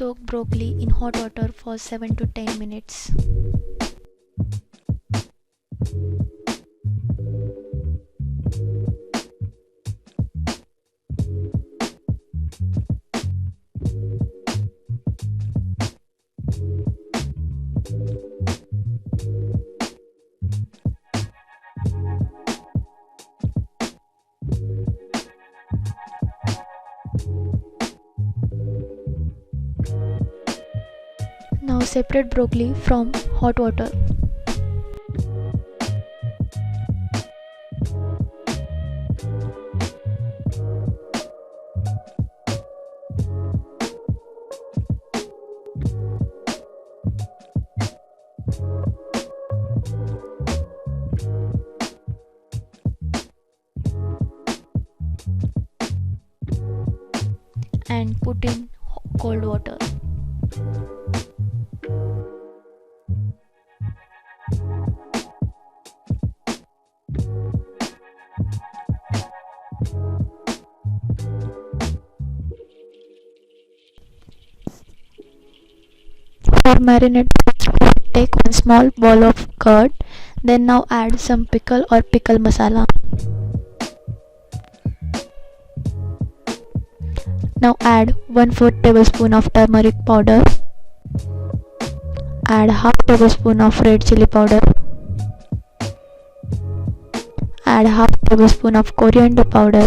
Soak broccoli in hot water for 7 to 10 minutes. Now separate broccoli from hot water. And put in cold water. For marinade, take one small bowl of curd, then now add some pickle or pickle masala. Now add 1/4 tablespoon of turmeric powder, add half tablespoon of red chili powder, add half tablespoon of coriander powder,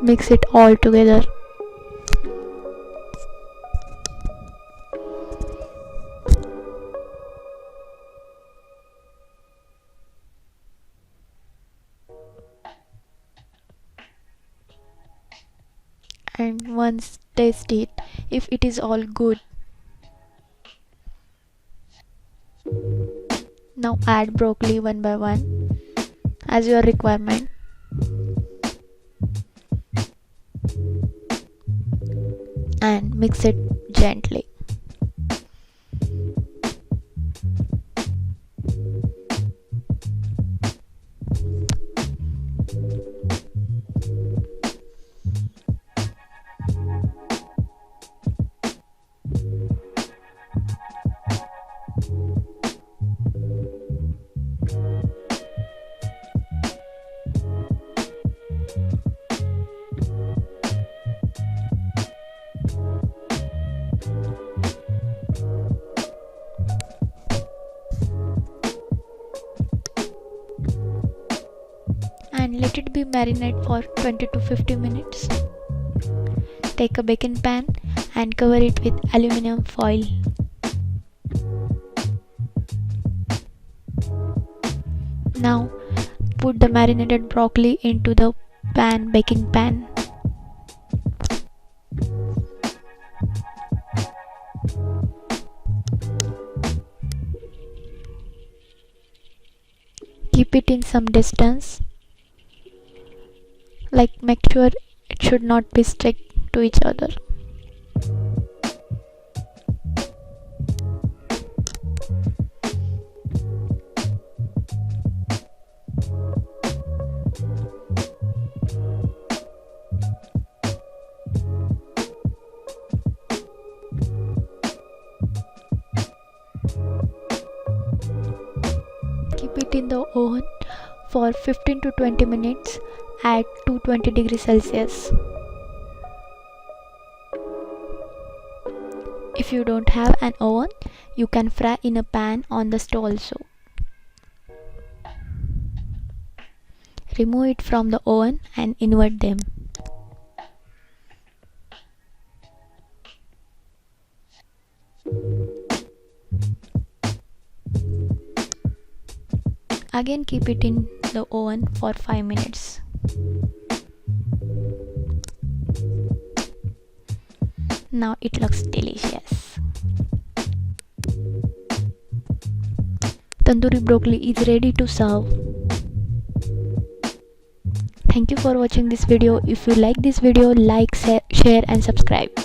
mix it all together. And once taste it, if it is all good, now add broccoli one by one as your requirement. And mix it gently. And let it be marinate for 20 to 50 minutes. Take a baking pan and cover it with aluminum foil. Now put the marinated broccoli into the baking pan. Keep it in some distance. Make sure it should not be stick to each other. Keep it in the oven for 15 to 20 minutes at 220 degrees Celsius. If you don't have an oven, you can fry in a pan on the stove also. Remove it from the oven and invert them. Again keep it in the oven for 5 minutes. Now it looks delicious. Tandoori broccoli is ready to serve. Thank you for watching this video. If you like this video, like, share and subscribe.